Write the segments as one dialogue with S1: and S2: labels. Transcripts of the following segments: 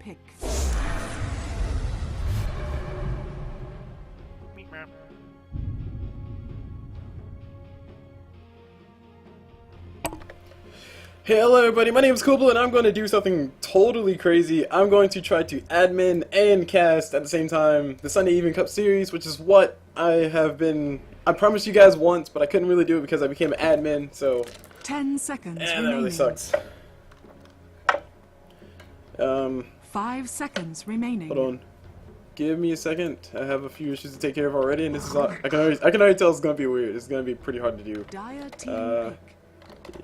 S1: pick.
S2: Hey, hello everybody, my name is CulBlu and I'm going to do something totally crazy. I'm going to try to admin and cast at the same time the Sunday Evening Cup series, which is what I promised you guys once, but I couldn't really do it because I became an admin, so
S1: 10 seconds
S2: that
S1: remaining.
S2: really sucks.
S1: 5 seconds remaining.
S2: Hold on. Give me a second. I have a few issues to take care of already, and this is all, I can already tell it's going to be weird. It's going to be pretty hard to do.
S1: DotA team pick.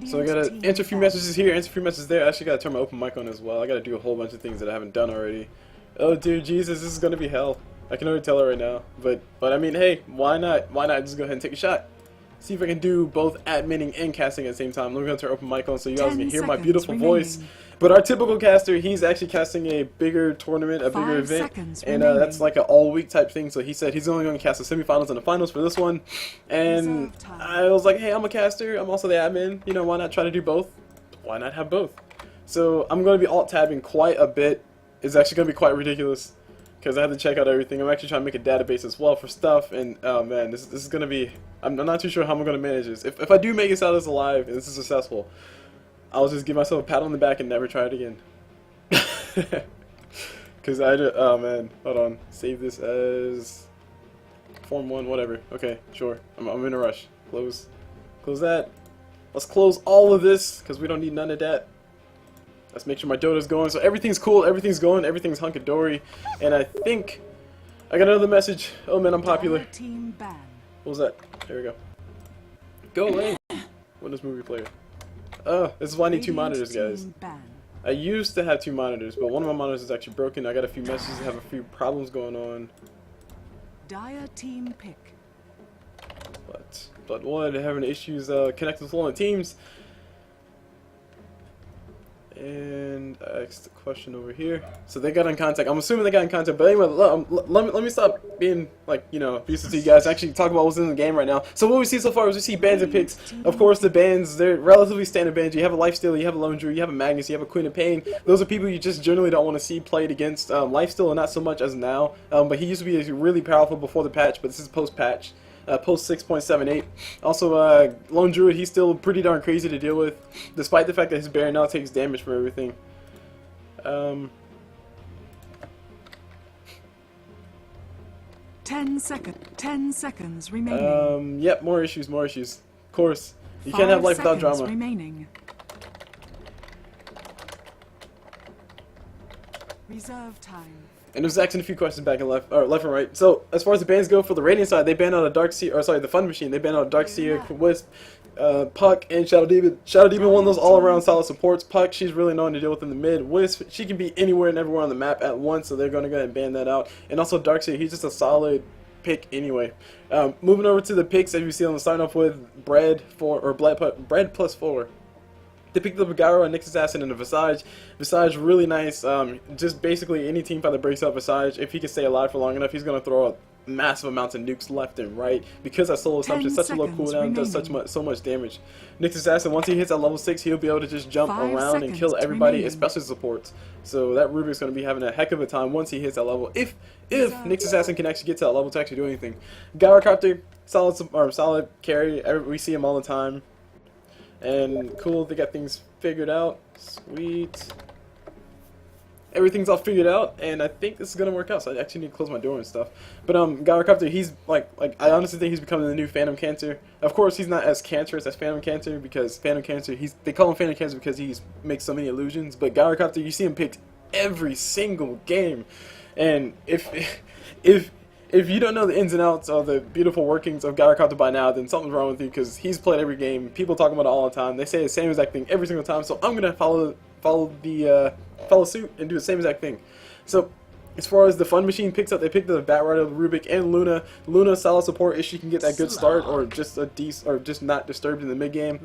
S2: So I gotta answer a few messages here, answer a few messages there. I actually gotta turn my open mic on as well. I gotta do a whole bunch of things that I haven't done already. Oh dear Jesus, this is gonna be hell. I can already tell it right now. But I mean, hey, why not? Why not just go ahead and take a shot? See if I can do both adminning and casting at the same time. Let me go turn open mic on so you guys can hear my beautiful voice. But our typical caster, he's actually casting a bigger tournament, a bigger event, and that's like an all-week type thing. So he said he's only going to cast the semifinals and the finals for this one. And I was like, hey, I'm a caster. I'm also the admin. You know, why not try to do both? Why not have both? So I'm going to be alt-tabbing quite a bit. It's actually going to be quite ridiculous because I have to check out everything. I'm actually trying to make a database as well for stuff. And oh man, this is going to be. I'm not too sure how I'm going to manage this. If I do make it out as alive and this is successful, I'll just give myself a pat on the back and never try it again. Cause oh man, hold on. Save this as Form 1, whatever. Okay, sure. I'm in a rush. Close that. Let's close all of this, cause we don't need none of that. Let's make sure my DotA's going. So everything's cool, everything's going, everything's hunky-dory. And I think I got another message. Oh man, I'm popular. What was that? There we go. Go away. Windows Movie Player. Oh, this is why I need 2 monitors, guys. I used to have 2 monitors, but one of my monitors is actually broken. I got a few messages, I have a few problems going on.
S1: DotA team pick.
S2: But one, having issues connecting with all the teams. And I asked a question over here. So they got in contact. I'm assuming they got in contact. But anyway, let me stop being like, you know, abusive to you guys. Actually talk about what's in the game right now. So what we see so far is we see bans and picks. Of course, the bans, they're relatively standard bans. You have a Lifesteal, you have a Lone Druid, you have a Magnus, you have a Queen of Pain. Those are people you just generally don't want to see played against. Lifesteal, not so much as now. But he used to be really powerful before the patch, but this is post-patch. Post 6.78. Also, Lone Druid, he's still pretty darn crazy to deal with, despite the fact that his Baron now takes damage for everything.
S1: 10 seconds remaining.
S2: Yep, more issues. Of course, you can't have life without drama.
S1: Remaining. Reserve time.
S2: And it was asking a few questions back and left and right. So as far as the bans go, for the Radiant side, they banned out a Darkseer, or sorry, the Fun Machine. They banned out Darkseer, Wisp, Puck, and Shadow Demon. Shadow Demon, one of those all-around solid supports. Puck, she's really known to deal with in the mid. Wisp, she can be anywhere and everywhere on the map at once, so they're going to go ahead and ban that out. And also Darkseer, he's just a solid pick anyway. Moving over to the picks, as you see, I'm starting off with BreaD+4. They picked up a Gyro, a Nyx Assassin, and a Visage. Visage, really nice. Just basically any team fight that breaks out Visage, if he can stay alive for long enough, he's going to throw out massive amounts of nukes left and right. Because that solo assumption is such a low cooldown, does so much damage. Nyx Assassin, once he hits that level 6, he'll be able to just jump around and kill everybody, especially supports. So that Rubik's going to be having a heck of a time once he hits that level. If Nyx Assassin can actually get to that level to actually do anything. Gyrocopter, solid carry. We see him all the time. And cool, they got things figured out. Sweet. Everything's all figured out, and I think this is gonna work out. So I actually need to close my door and stuff. But Gyrocopter, he's like I honestly think he's becoming the new Phantom Cancer. Of course, he's not as cancerous as Phantom Cancer because Phantom Cancer, they call him Phantom Cancer because he makes so many illusions. But Gyrocopter, you see him picked every single game, and if you don't know the ins and outs of the beautiful workings of Gyrocopter by now, then something's wrong with you because he's played every game. People talk about it all the time. They say the same exact thing every single time. So I'm gonna follow suit and do the same exact thing. So As far as the Fun Machine picks up, they picked up Batrider, Rubik, and Luna. Luna solid support if she can get that good start, or just a or just not disturbed in the mid game.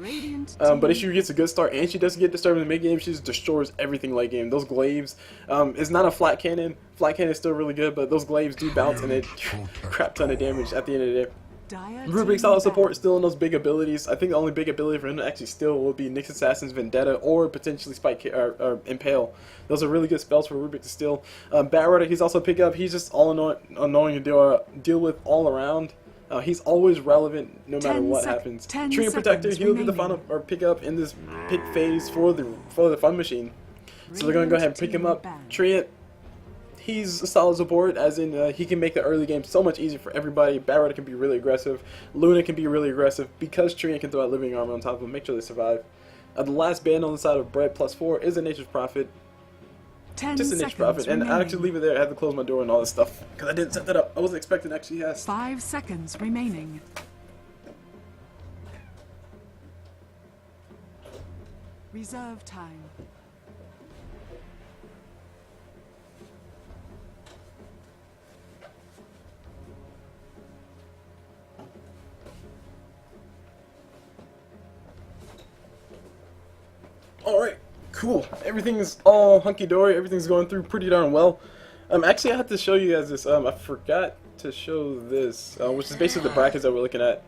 S2: But if she gets a good start and she doesn't get disturbed in the mid game, she just destroys everything late game. Those glaives, it's not a flat cannon. Flat cannon is still really good, but those glaives do bounce and it crap ton of damage at the end of the day. Rubik solid support still in those big abilities. I think the only big ability for him to actually steal will be Nyx Assassin's Vendetta or potentially Spike or Impale. Those are really good spells for Rubik to steal. Batrider, he's also pick up. He's just all annoying to deal with all around. He's always relevant no matter what happens. Tree Protector, he'll be the final or pick up in this pick phase for the Fun Machine. So they're gonna go ahead and pick him up. Treant. He's a solid support, as in he can make the early game so much easier for everybody. Batrider can be really aggressive. Luna can be really aggressive because Treant can throw out Living Armor on top of them, make sure they survive. The last band on the side of BreaD+4 is a Nature's Prophet. Just a Nature's Prophet, and I actually leave it there. I had to close my door and all this stuff because I didn't set that up. I wasn't expecting actually yes.
S1: 5 seconds remaining. Reserve time.
S2: Alright, cool. Everything is all hunky-dory. Everything's going through pretty darn well. Actually, I have to show you guys this. I forgot to show this, which is basically the brackets that we're looking at.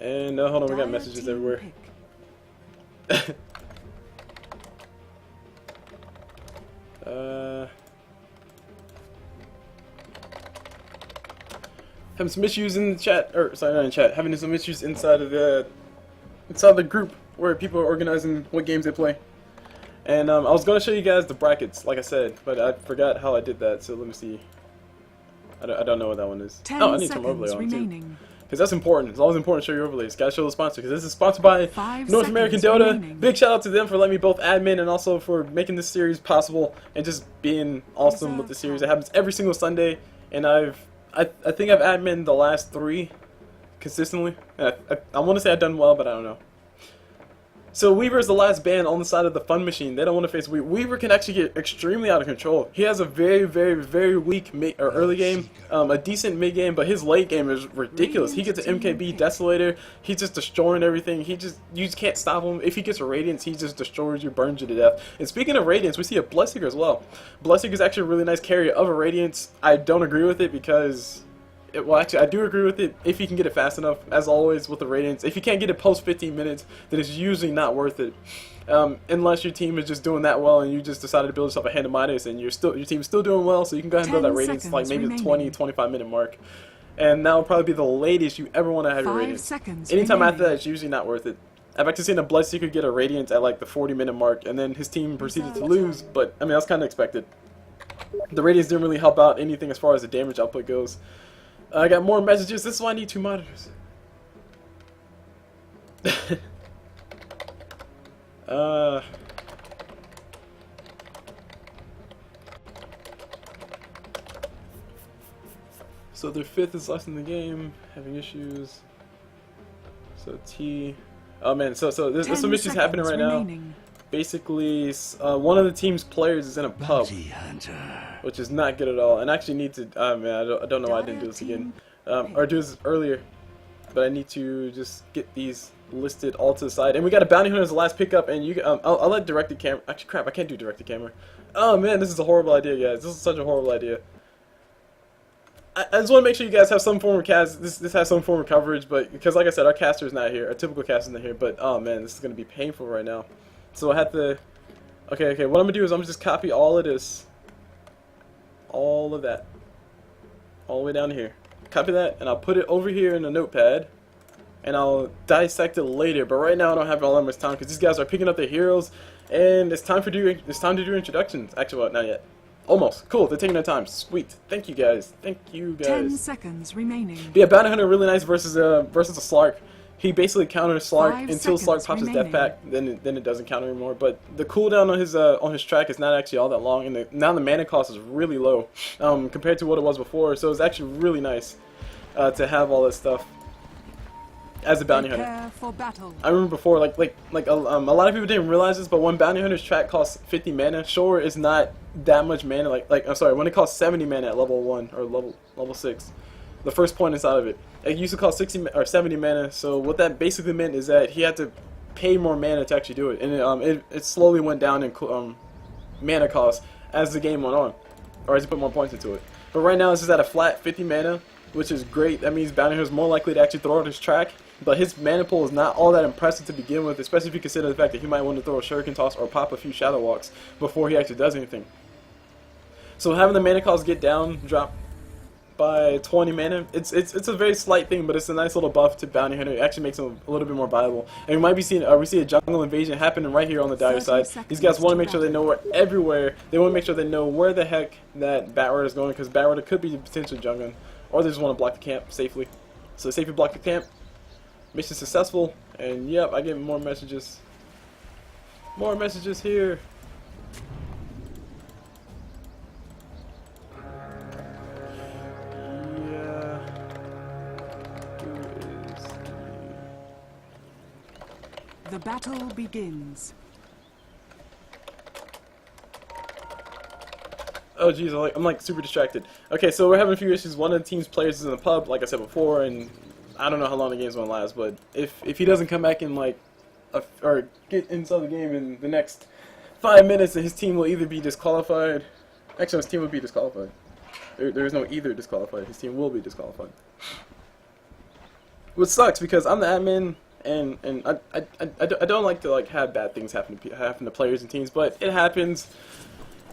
S2: And, hold on, we got messages everywhere. Having some issues in the chat, or sorry, not in chat. Having some issues inside of the group where people are organizing what games they play. And I was going to show you guys the brackets, like I said, but I forgot how I did that, so let me see. I don't know what that one is. Oh, I need some overlay on too. Because that's important. It's always important to show your overlays. Gotta show the sponsor, because this is sponsored by North American DotA. Big shout out to them for letting me both admin and also for making this series possible and just being awesome with the series. It happens every single Sunday, and I think I've admin the last 3 consistently. I want to say I've done well, but I don't know. So Weaver is the last band on the side of the Fun Machine. They don't want to face Weaver. Weaver can actually get extremely out of control. He has a very, very, very weak early game, a decent mid game, but his late game is ridiculous. He gets an MKB Desolator. He's just destroying everything. You just can't stop him. If he gets a Radiance, he just destroys you, burns you to death. And speaking of Radiance, we see a Bloodseeker as well. Bloodseeker is actually a really nice carry of a Radiance. I don't agree with it because... well, actually, I do agree with it if you can get it fast enough, as always with the Radiance. If you can't get it post 15 minutes, then it's usually not worth it. Unless your team is just doing that well and you just decided to build yourself a hand of Midas and your team's still doing well, so you can go ahead and build that Radiance like maybe the 20-25 minute mark. And that will probably be the latest you ever want to have your Radiance. Anytime after that, it's usually not worth it. I've actually seen a Bloodseeker get a Radiance at like the 40-minute mark, and then his team proceeded to lose, but I mean, that's kind of expected. The Radiance didn't really help out anything as far as the damage output goes. I got more messages. This is why I need 2 monitors. So their 5th is lost in the game, having issues. So T. Oh man, so there's some issues happening right now. Basically, one of the team's players is in a pub, which is not good at all. And I actually need to, man, I don't know why I didn't do this again, or do this earlier. But I need to just get these listed all to the side. And we got a bounty hunter as the last pickup, and you, I'll let directed camera. Actually, crap, I can't do directed camera. Oh man, this is a horrible idea, guys. This is such a horrible idea. I just want to make sure you guys have some form of cast. This has some form of coverage, but because like I said, our caster is not here. Our typical caster is not here. But oh man, this is gonna be painful right now. So I have to. Okay. What I'm gonna do is I'm gonna just copy all of this, all of that, all the way down here. Copy that, and I'll put it over here in a notepad, and I'll dissect it later. But right now I don't have all that much time because these guys are picking up their heroes, and it's time to do introductions. Actually, well, not yet. Almost. Cool. They're taking their time. Sweet. Thank you guys.
S1: 10 seconds remaining.
S2: But yeah, Bounty Hunter really nice versus a Slark. He basically counters Slark until Slark pops his death pack. Then it doesn't counter anymore. But the cooldown on his track is not actually all that long, and now the mana cost is really low compared to what it was before. So it's actually really nice to have all this stuff. as a bounty hunter.
S1: Prepare for battle.
S2: I remember before, a lot of people didn't realize this, but when bounty hunter's track costs 50 mana, sure, it's not that much mana. I'm sorry, when it costs 70 mana at level 1 or level 6, the first point inside of it, it used to cost 60 or 70 mana. So what that basically meant is that he had to pay more mana to actually do it, and it slowly went down in mana cost as the game went on, or as you put more points into it. But right now, it's just at a flat 50 mana, which is great. That means bounty hunter is more likely to actually throw out his track. But his mana pool is not all that impressive to begin with, especially if you consider the fact that he might want to throw a shuriken toss or pop a few shadow walks before he actually does anything. So having the mana cost drop by 20 mana, it's a very slight thing, but it's a nice little buff to bounty hunter. It actually makes him a little bit more viable. And we might be seeing we see a jungle invasion happening right here on the dire side. These guys want to make sure they know we're everywhere. They want to make sure they know where the heck that Bat Rider is going, because Bat Rider could be potentially jungling, or they just want to block the camp safely. So safely block the camp. Mission successful, and yep, I get more messages. More messages here. Yeah. Who is
S1: The battle begins.
S2: Oh geez, I'm like super distracted. Okay, so we're having a few issues. One of the team's players is in the pub, like I said before, and I don't know how long the game's gonna last, but if he doesn't come back in or get inside the game in the next 5 minutes, then his team will either be disqualified. Actually, his team will be disqualified. There is no either disqualified. His team will be disqualified. Which sucks because I'm the admin, and I don't like to have bad things happen to players and teams, but it happens.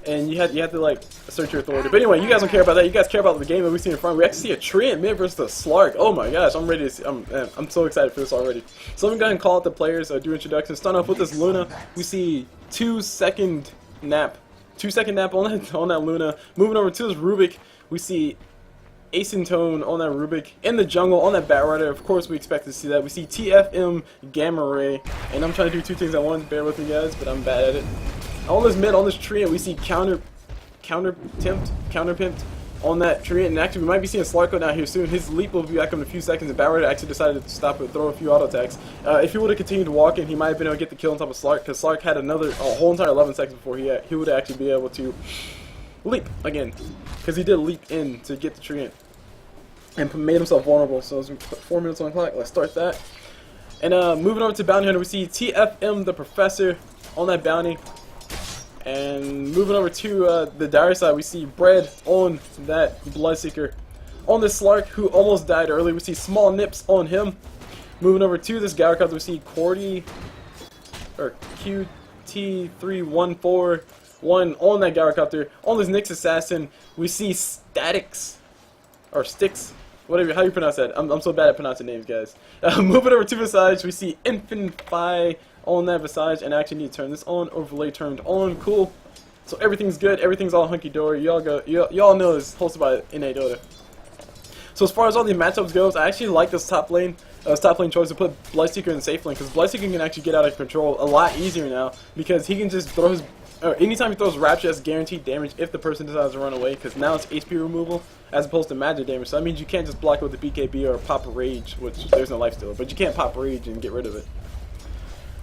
S2: And you have to assert your authority. But anyway, you guys don't care about that. You guys care about the game that we see in front. We actually see a Treant mid versus the Slark. Oh my gosh, I'm ready to see. I'm so excited for this already. So let me go ahead and call out the players. Do introductions. Start off with this Luna. We see 2-second nap. 2-second nap on that Luna. Moving over to this Rubik, we see Acetone on that Rubik. In the jungle on that Bat Rider. Of course, we expect to see that. We see TFM Gamma Ray, and I'm trying to do two things at once. Bear with me, guys, but I'm bad at it. On this mid, on this tree, and we see counter pimped on that tree, and actually we might be seeing Slarko down here soon. His leap will be back in a few seconds, and Bat Rider actually decided to stop and throw a few auto attacks. If he would have continued walking, he might have been able to get the kill on top of Slark, because Slark had a whole entire 11 seconds before he would actually be able to leap again, because he did leap in to get the tree in, and made himself vulnerable. So as we put 4 minutes on the clock, let's start that. And moving over to Bounty Hunter, we see tfm.TheProfessor on that bounty. And moving over to the dire side, we see BreaD on that Bloodseeker. On this Slark, who almost died early, we see small nips on him. Moving over to this Gyrocopter, we see Cordy, or QT3141 on that Gyrocopter. On this Nyx Assassin, we see Statics, or Sticks, whatever, how you pronounce that. I'm so bad at pronouncing names, guys. Moving over to Visage, we see Infinify on that Visage, and I actually need to turn this on. Overlay turned on. Cool. So everything's good. Everything's all hunky-dory. Y'all know it's hosted by NA DotA. So as far as all the matchups goes, I actually like this top lane choice to put Bloodseeker in safe lane, because Bloodseeker can actually get out of control a lot easier now, because he can just throw his... anytime he throws Rapture, that's guaranteed damage if the person decides to run away, because now it's HP removal as opposed to magic damage. So that means you can't just block it with the BKB or pop Rage, which there's no lifesteal, but you can't pop Rage and get rid of it.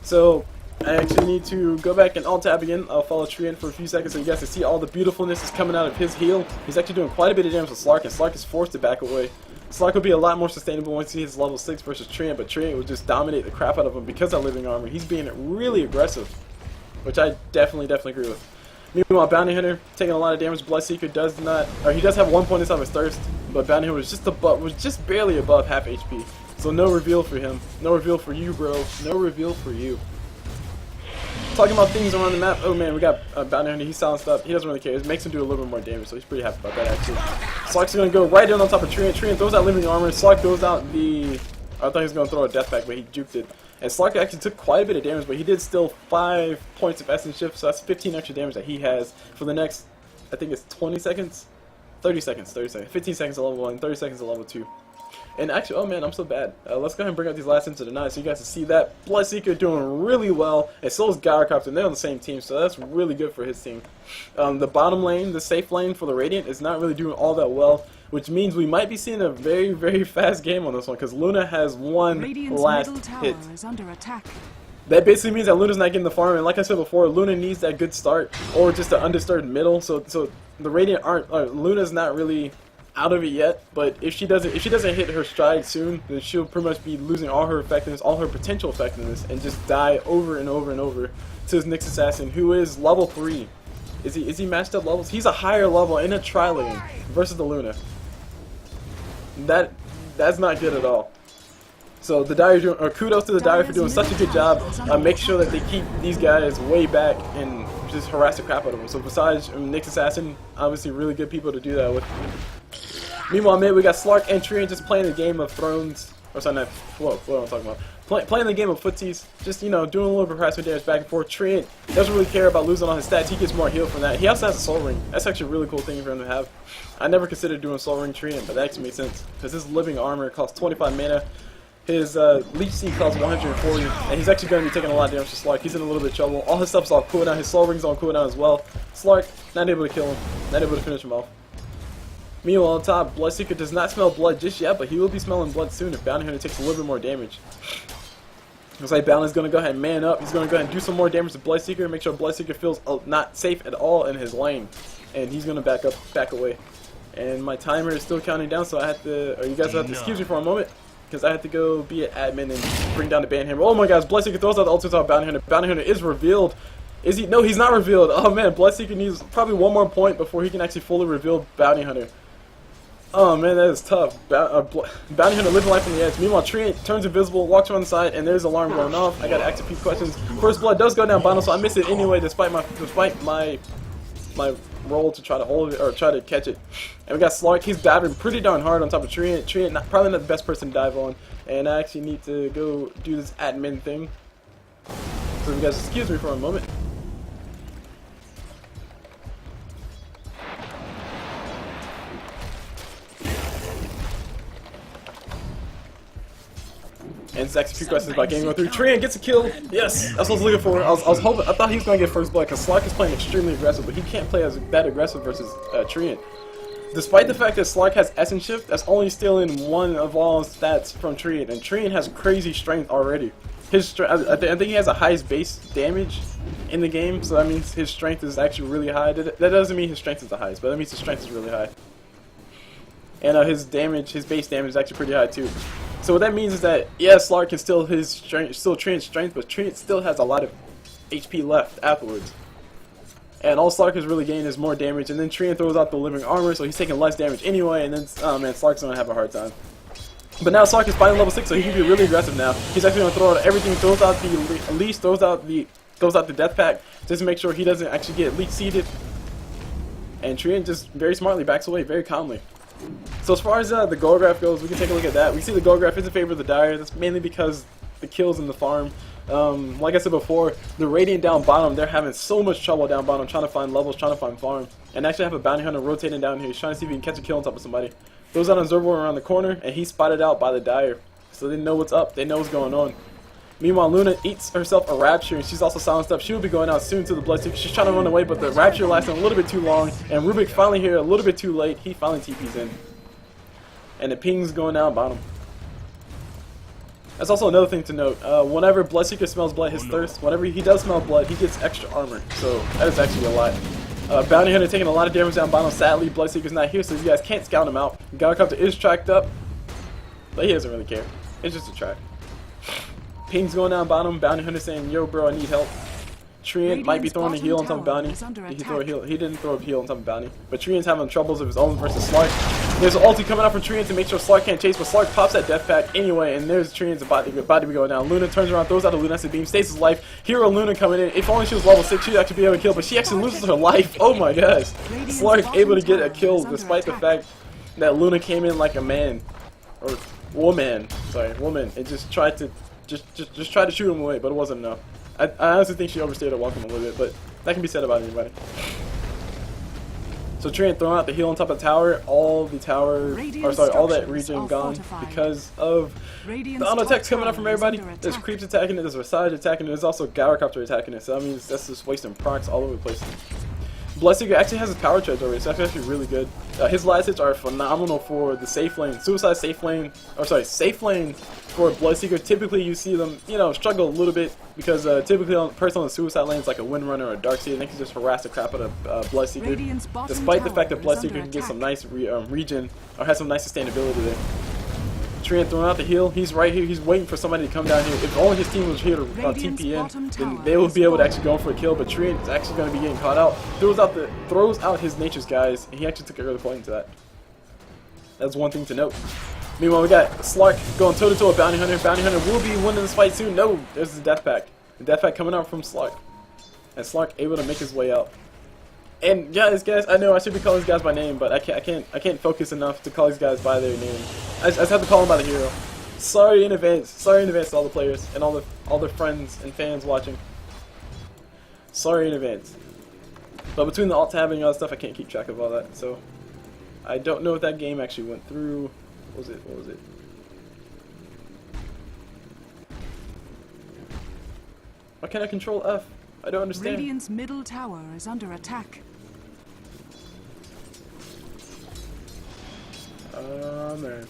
S2: So I actually need to go back and alt-tab again. I'll follow Treant for a few seconds so you guys can see all the beautifulness is coming out of his heal. He's actually doing quite a bit of damage with Slark, and Slark is forced to back away. Slark will be a lot more sustainable once he hits level 6 versus Treant, but Treant would just dominate the crap out of him because of living armor. He's being really aggressive, which I definitely agree with. Meanwhile, Bounty Hunter taking a lot of damage. Bloodseeker does not, or he does have 1 point inside of his thirst, but Bounty Hunter was just barely above half HP. So no reveal for him. No reveal for you, bro. No reveal for you. Talking about things around the map. Oh man, we got Bounty Hunter. He's silenced up. He doesn't really care. It makes him do a little bit more damage, so he's pretty happy about that actually. Slark's gonna go right down on top of Treant. Treant throws out living armor. Slark throws out the... I thought he was gonna throw a death pack, but he juked it. And Slark actually took quite a bit of damage, but he did still 5 points of essence shift, so that's 15 extra damage that he has for the next, I think it's 20 seconds? 30 seconds. 15 seconds at level 1, 30 seconds at level 2. And actually, oh man, I'm so bad. Let's go ahead and bring up these last into the night so you guys can see that. Bloodseeker doing really well, and so is Gyrocopter, and they're on the same team, so that's really good for his team. The bottom lane, the safe lane for the Radiant, is not really doing all that well, which means we might be seeing a very, very fast game on this one, because Luna has one
S1: Radiant's
S2: last
S1: middle tower
S2: hit.
S1: is under attack.
S2: That basically means that Luna's not getting the farm, and like I said before, Luna needs that good start, or just an undisturbed middle, so the Radiant aren't, Luna's not really out of it yet, but if she doesn't hit her stride soon, then she'll pretty much be losing all her effectiveness, all her potential effectiveness, and just die over and over and over to his Nyx Assassin, who is level 3. Is he matched up levels? He's a higher level in a tri-lane versus the Luna. That's not good at all. So the Dire doing, kudos to the Dire for doing such a good job. Make sure that they keep these guys way back and just harass the crap out of them. So besides Nyx Assassin, obviously really good people to do that with. Meanwhile, mid, we got Slark and Treant just playing the game of Thrones. Or sorry, not, what am I talking about? Playing the game of footsies. Just, you know, doing a little bit of harassment damage back and forth. Treant doesn't really care about losing all his stats. He gets more heal from that. He also has a Soul Ring. That's actually a really cool thing for him to have. I never considered doing Soul Ring Treant, but that actually makes sense. Because his living armor costs 25 mana. His Leech Seed costs 140, and he's actually going to be taking a lot of damage to Slark. He's in a little bit of trouble. All his stuff's on cooldown. His Soul Ring's on cooldown as well. Slark, not able to kill him. Not able to finish him off. Meanwhile, on top, Bloodseeker does not smell blood just yet, but he will be smelling blood soon if Bounty Hunter takes a little bit more damage. Looks like Bounty's going to go ahead and man up. He's going to go ahead and do some more damage to Bloodseeker, make sure Bloodseeker feels not safe at all in his lane. And he's going to back away. And my timer is still counting down, so I have to, or you guys have to excuse me for a moment, because I have to go be an admin and bring down the Banhammer. Oh my gosh, Bloodseeker throws out the ultimate on Bounty Hunter. Bounty Hunter is revealed. Is he? No, he's not revealed. Oh man, Bloodseeker needs probably one more point before he can actually fully reveal Bounty Hunter. Oh man, that is tough. Bounty Hunter living life on the edge. Meanwhile, Treant turns invisible, walks around the side, and there's alarm going off. I got to ask a few questions. First blood does go down bottom, so I miss it anyway, despite my roll to try to hold it or try to catch it. And we got Slark. He's diving pretty darn hard on top of Treant. Treant probably not the best person to dive on, and I actually need to go do this admin thing. So you guys excuse me for a moment. And it's actually a few questions about game going through. Treant gets a kill. Yes, that's what I was looking for. I was hoping. I thought he was going to get first blood because Slark is playing extremely aggressive, but he can't play that aggressive versus Treant. Despite the fact that Slark has Essence Shift, that's only stealing one of all stats from Treant, and Treant has crazy strength already. His I think he has the highest base damage in the game, so that means his strength is actually really high. That doesn't mean his strength is the highest, but that means his strength is really high. And his base damage is actually pretty high too. So what that means is that, yeah, Slark can still Treant's strength, but Treant still has a lot of HP left afterwards. And all Slark is really gaining is more damage, and then Treant throws out the living armor, so he's taking less damage anyway, and then, oh man, Slark's gonna have a hard time. But now Slark is fighting level 6, so he can be really aggressive now. He's actually gonna throw out everything, throws out the leash, throws out the death pack, just to make sure he doesn't actually get leech seeded. And Treant just very smartly backs away, very calmly. So as far as the goal graph goes, we can take a look at that. We see the goal graph is in favor of the Dire. That's mainly because the kills in the farm. Like I said before, the Radiant down bottom, they're having so much trouble down bottom trying to find levels, trying to find farm. And actually have a Bounty Hunter rotating down here. He's trying to see if he can catch a kill on top of somebody. Throws out on Zervo around the corner, and he's spotted out by the Dire. So they know what's up. They know what's going on. Meanwhile, Luna eats herself a Rapture, and she's also silenced up. She will be going out soon to the Bloodseeker. She's trying to run away, but the Rapture lasting a little bit too long. And Rubik finally here, a little bit too late. He finally TP's in. And the ping's going down bottom. That's also another thing to note. Whenever Bloodseeker smells blood, his thirst, whenever he does smell blood, he gets extra armor. So that is actually a lot. Bounty Hunter taking a lot of damage down bottom. Sadly, Bloodseeker's not here, so you guys can't scout him out. Gyrocopter is tracked up, but he doesn't really care. It's just a track. Ping's going down bottom. Bounty Hunter saying, "Yo, bro, I need help." Treant might be throwing a heal on top of Bounty. He didn't throw a heal on top of Bounty. But Treant's having troubles of his own versus Slark. There's an ulti coming out from Treant to make sure Slark can't chase, but Slark pops that death pack anyway, and there's Treant's about to be going down. Luna turns around, throws out a luminescent beam, stays his life. Hero Luna coming in. If only she was level 6, she'd actually be able to kill, but she actually loses her life. Oh my gosh. Slark able to get a kill despite the fact that Luna came in like a man. Or woman. Sorry, woman. And just tried to try to shoot him away, but it wasn't enough. I honestly think she overstayed her welcome a little bit, but that can be said about anybody. So So Treant throwing out the heal on top of the tower, all the tower, or sorry, all that region gone because of the auto attacks coming up from everybody. There's creeps attacking it, there's Visage attacking it, there's also Gyrocopter attacking it, so that means that's just wasting procs all over the place. Bloodseeker actually has his power charge already, so that's actually really good. His last hits are phenomenal for the safe lane. Suicide safe lane, or sorry, safe lane for Bloodseeker. Typically you see them, you know, struggle a little bit because typically on person on the suicide lane is like a Windrunner or a Darkseid, and they can just harass the crap out of Bloodseeker. Despite the fact that Bloodseeker can get some nice regen, or has some nice sustainability there. Treant throwing out the heal, he's right here, he's waiting for somebody to come down here. If only his team was here to TP in, then they would be able to actually go for a kill, but Treant is actually going to be getting caught out. Throws out his Nature's Guys, and he actually took a early point into that. That's one thing to note. Meanwhile, we got Slark going toe-to-toe with Bounty Hunter. Bounty Hunter will be winning this fight soon. No, there's the death pack. The death pack coming out from Slark. And Slark able to make his way out. And yeah, these guys, I know I should be calling these guys by name, but I can't focus enough to call these guys by their name. I just have to call them by the hero. Sorry in advance. Sorry in advance to all the players and all their friends and fans watching. Sorry in advance. But between the alt tab and all that stuff, I can't keep track of all that. So I don't know if that game actually went through. What was it? What was it? Why can't I control F? I don't understand.
S1: Radiant's middle tower is under attack.
S2: Man.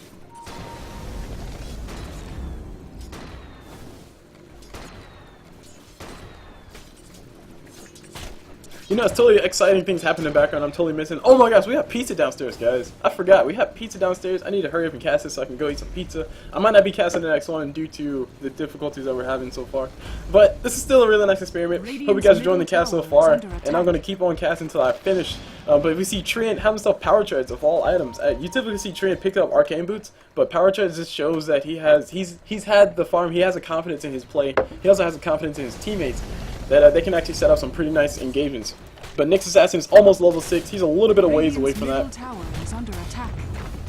S2: You know, it's totally exciting things happen in the background. I'm totally missing. Oh my gosh, we have pizza downstairs, guys. I forgot. We have pizza downstairs. I need to hurry up and cast this so I can go eat some pizza. I might not be casting the next one due to the difficulties that we're having so far. But this is still a really nice experiment. Hope you guys enjoying the cast so far. And I'm going to keep on casting until I finish. But we see Treant have himself power charge of all items. You typically see Treant pick up arcane boots, but power charge just shows that he's had the farm. He has a confidence in his play. He also has a confidence in his teammates that they can actually set up some pretty nice engagements. But Nyx Assassin is almost level 6. He's a little bit of ways away from that.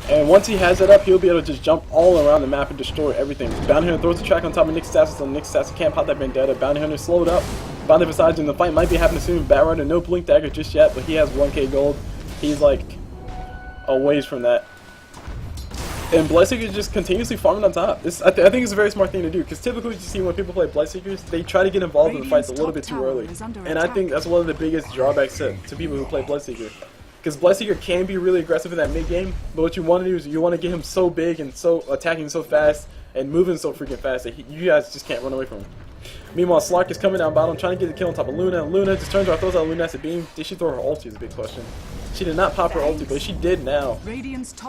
S2: And once he has it up, he'll be able to just jump all around the map and destroy everything. Bounty Hunter throws the track on top of Nyx Assassin, so Nyx Assassin can't pop that Vendetta. Bounty Hunter slowed up. Bounty Visage, and the fight might be happening soon. Batrider, no Blink Dagger just yet, but he has 1k gold. He's like a ways from that. And Bloodseeker just continuously farming on top. I think it's a very smart thing to do, because typically you see when people play Bloodseekers, they try to get involved in the fights a little bit too early. And I think that's one of the biggest drawbacks to people who play Bloodseeker. Because Bloodseeker can be really aggressive in that mid game, but what you want to do is you want to get him so big and so attacking so fast and moving so freaking fast that you guys just can't run away from him. Meanwhile, Slark is coming down bottom, trying to get the kill on top of Luna. Luna just turns around, throws out Luna as a beam. Did she throw her ulti is a big question. She did not pop her ulti, but she did now.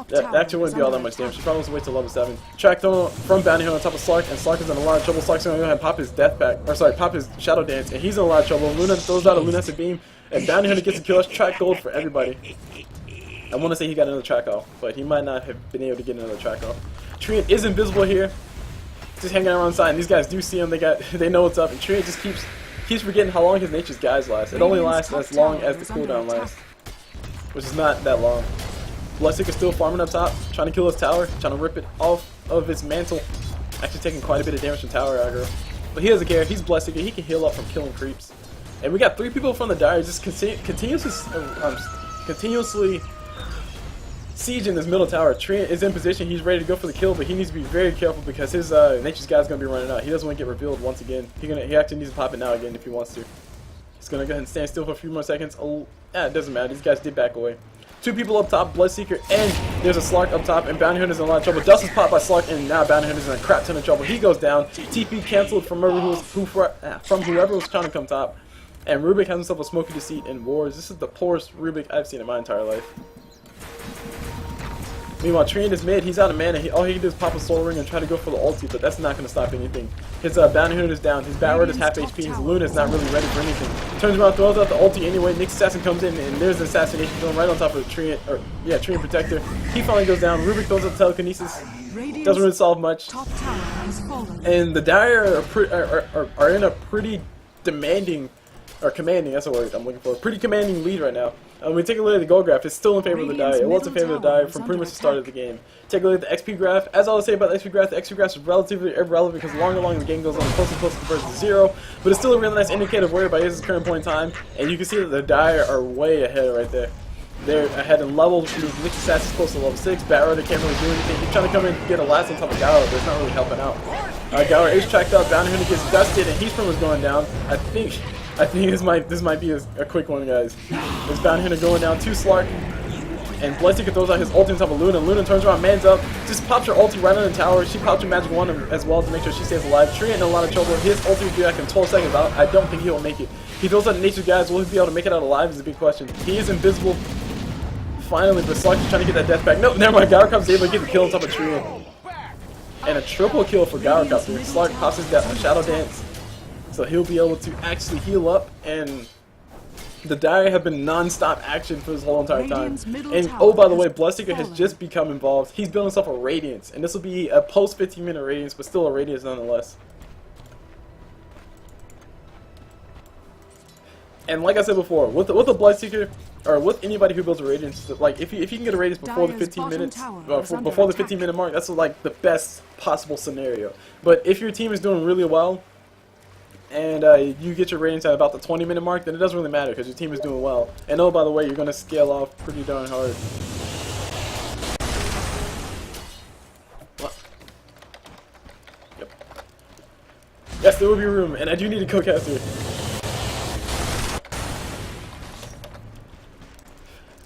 S2: That actually wouldn't be all that much damage. She probably wants to wait till level 7. Track thrown from Bounty Hunter on top of Slark, and Slark is in a lot of trouble. Slark's going to go ahead and pop his death back, or sorry, pop his Shadow Dance, and he's in a lot of trouble. Luna throws out a Lunescent Beam, and Bounty Hunter gets a kill. That's track gold for everybody. I want to say he got another track off, but he might not have been able to get another track off. Treant is invisible here, just hanging around side, and these guys do see him. They know what's up, and Treant just keeps forgetting how long his Nature's Guys last. It only lasts as long as the cooldown lasts, which is not that long. Bloodseeker still farming up top, trying to kill his tower, trying to rip it off of its mantle. Actually taking quite a bit of damage from tower aggro. But he doesn't care, he's Bloodseeker, he can heal up from killing creeps. And we got 3 people from the Dire just continuously sieging this middle tower. Treant is in position, he's ready to go for the kill, but he needs to be very careful because his Nature's Guy's going to be running out. He doesn't want to get revealed once again. He actually needs to pop it now again if he wants to. He's going to go ahead and stand still for a few more seconds. Oh, it doesn't matter. These guys did back away. 2 people up top, Bloodseeker, and there's a Slark up top, and Bounty Hunter's in a lot of trouble. Dust is popped by Slark, and now Bounty Hunter's in a crap ton of trouble. He goes down. TP canceled from whoever was trying to come top. And Rubik has himself a Smoky Deceit in Wars. This is the poorest Rubik I've seen in my entire life. Meanwhile, Treant is mid, he's out of mana, all he can do is pop a Soul Ring and try to go for the ulti, but that's not going to stop anything. His Bounty Hunter is down, his Batrider is half HP, his Luna is not really ready for anything. Turns around, throws out the ulti anyway, Nyx Assassin comes in, and there's an assassination drone right on top of the Treant, Treant Protector. He finally goes down, Rubik throws out the Telekinesis, doesn't really solve much. And the Dire are in a pretty demanding, or commanding, that's the word I'm looking for, pretty commanding lead right now. When we take a look at the gold graph, it's still in favor of the Dire. It was in favor of the Dire from pretty much the start of the game. Take a look at the XP graph. As I always say about the XP graph is relatively irrelevant because longer and longer the game goes on, closer and closer converges to 0. But it's still a really nice indicator of where everybody is at this current point in time. And you can see that the Dire are way ahead right there. They're ahead in level. Nick's Assassin's close to level 6. BreaD can't really do anything. He's trying to come in and get a last on top of Gower, but it's not really helping out. Gower is tracked up. Bounty Hunter gets dusted, and Heatspring was going down. I think this might be a quick one, guys. This Bounty Hunter going down to Slark, and BreaD+4 throws out his ulti on top of Luna. Luna turns around, mans up, just pops her ulti right on the tower. She pops her magic wand as well to make sure she stays alive. Tree in a lot of trouble. His ulti will be back in 12 seconds. I don't think he will make it. He throws out Nature's Guys. Will he be able to make it out alive is a big question. He is invisible. Finally, but Slark is trying to get that death back. No, never mind. Gowercup's able to get the kill on top of Tree. And a triple kill for Gowercup. Slark pops his Shadow Dance. So he'll be able to actually heal up, and the Dire have been non-stop action for this whole entire time. And oh, by the way, BreaD+4 has just become involved. He's building himself a Radiance, and this will be a post 15-minute Radiance, but still a Radiance nonetheless. And like I said before, with the BreaD+4, or with anybody who builds a Radiance, like if you can get a Radiance before the 15 minutes, before the 15-minute mark, that's like the best possible scenario. But if your team is doing really well, and you get your Radiance at about the 20-minute mark, then it doesn't really matter because your team is doing well. And oh, by the way, you're going to scale off pretty darn hard. What? Yep. Yes, there will be room, and I do need a co-caster.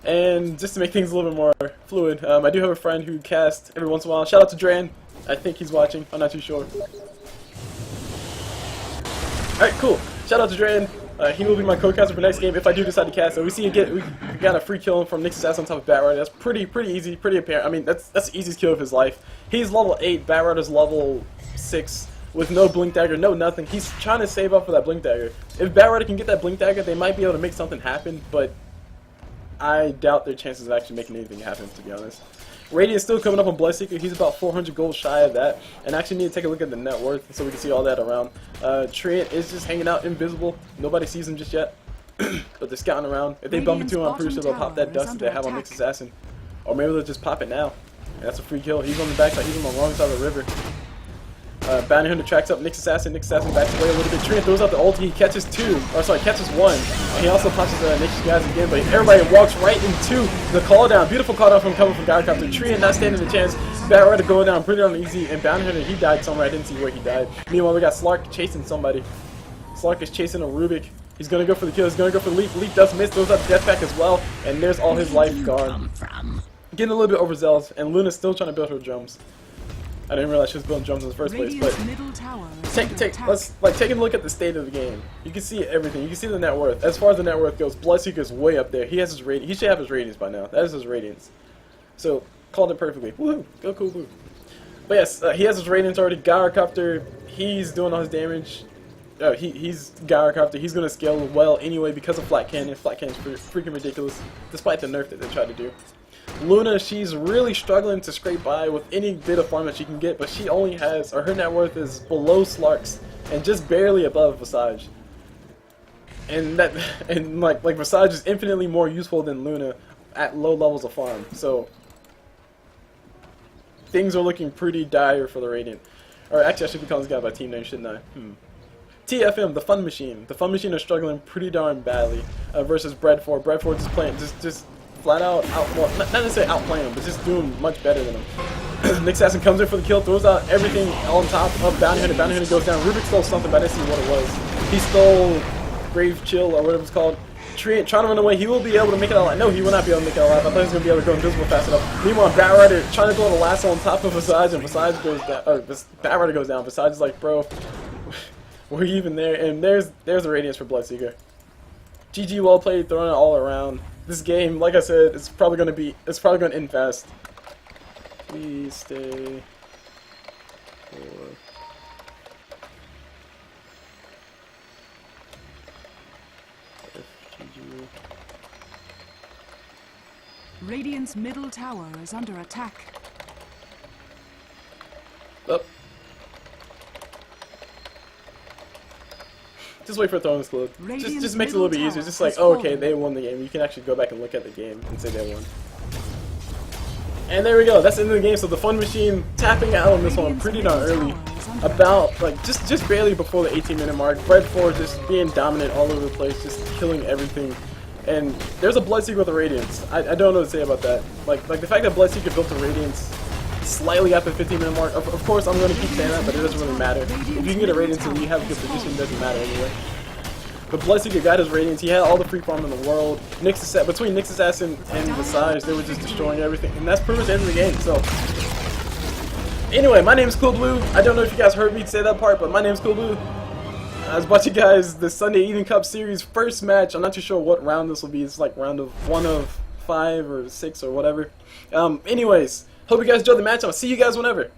S2: And just to make things a little bit more fluid, I do have a friend who casts every once in a while. Shout out to Dran. I think he's watching. I'm not too sure. Alright, cool. Shout out to Dran. He will be my co-caster for next game if I do decide to cast. So we see we got a free kill from Nick's Assassin on top of BreaD+4. That's pretty easy, pretty apparent. I mean, that's the easiest kill of his life. He's level 8. BreaD+4 is level 6 with no Blink Dagger, no nothing. He's trying to save up for that Blink Dagger. If BreaD+4 can get that Blink Dagger, they might be able to make something happen, but I doubt their chances of actually making anything happen, to be honest. Radiant still coming up on BreaD+4. He's about 400 gold shy of that. And I actually need to take a look at the net worth so we can see all that around. Treant is just hanging out invisible. Nobody sees him just yet. But they're scouting around. If they bump into him, I'm pretty sure they'll pop that dust that they have on Nick's Assassin. Or maybe they'll just pop it now. And that's a free kill. He's on the backside. He's on the wrong side of the river. Bounty Hunter tracks up Nick's Assassin. Nick's Assassin backs away a little bit. Treant throws out the ulti. He catches catches one. And he also punches Nick's guys again. But everybody walks right into the call down. Beautiful call down from coming from Gowercup. Treant not standing a chance. BreaD+4 going down pretty darn easy. And Bounty Hunter, he died somewhere. I didn't see where he died. Meanwhile, we got Slark chasing somebody. Slark is chasing a Rubik. He's gonna go for the kill. He's gonna go for the leap. Leap does miss. Throws out the death pack as well. And there's all his life gone. Getting a little bit overzealous. And Luna's still trying to build her drums. I didn't realize she was building drums in the first place, but let's taking a look at the state of the game. You can see everything. You can see the net worth. As far as the net worth goes, BreaD+4 is way up there. He has his Radiance. He should have his Radiance by now. That is his Radiance. So called it perfectly. Woohoo! Go CulBlu. But yes, he has his Radiance already. Gowercup, he's doing all his damage. He's Gowercup. He's gonna scale well anyway because of Flat Cannon. Flat Cannon's freaking ridiculous, despite the nerf that they tried to do. Luna, she's really struggling to scrape by with any bit of farm that she can get, but she only has, or her net worth is below Slark's and just barely above Visage. And like Visage is infinitely more useful than Luna at low levels of farm. So things are looking pretty dire for the Radiant. Or actually, I should be calling this guy by team name, shouldn't I? TFM, the Fun Machine. The Fun Machine are struggling pretty darn badly versus BreaD+4. BreaD+4 just playing just flat out, well, not necessarily outplaying him, but just doing much better than him. Nick's Assassin comes in for the kill, throws out everything on top of Bounty Hunter. Bounty Hunter goes down. Rubik stole something, but I didn't see what it was. He stole Brave Chill, or whatever it's called. Trying to run away. He will be able to make it alive. No, he will not be able to make it alive. I thought he was going to be able to go invisible fast enough. Meanwhile, BreaD+4 trying to go on the lasso on top of Visage, and Visage goes down. BreaD+4 goes down. Visage is like, bro, we're even there. And there's the Radiance for BreaD+4. GG, well played, throwing it all around. This game, like I said, it's probably going to end fast. Please stay.
S1: Radiant's middle tower is under attack.
S2: Oh. Just wait for a throwing club. Just makes it a little bit easier. Just like, oh, okay, they won the game. You can actually go back and look at the game and say they won. And there we go. That's the end of the game. So the Fun Machine tapping out on this one pretty darn early. About, like, just barely before the 18-minute mark. BreaD+4 just being dominant all over the place, just killing everything And there's a Bloodseeker with a Radiance. I don't know what to say about that. Like the fact that Bloodseeker built a Radiance slightly after the 15-minute mark. Of course, I'm going to keep saying that, but it doesn't really matter. If you can get a Radiance and you have a good position, it doesn't matter anyway. But Bloodseeker got his Radiance. He had all the free farm in the world. Between Nyx Assassin and Visage, they were just destroying everything. And that's pretty much the end of the game. So, anyway, my name is CulBlu. I don't know if you guys heard me say that part, but my name is CulBlu. I was watching guys the Sunday Evening Cup Series first match. I'm not too sure what round this will be. It's like round of 1 of 5 or 6 or whatever. Anyways, hope you guys enjoyed the match. I'll see you guys whenever.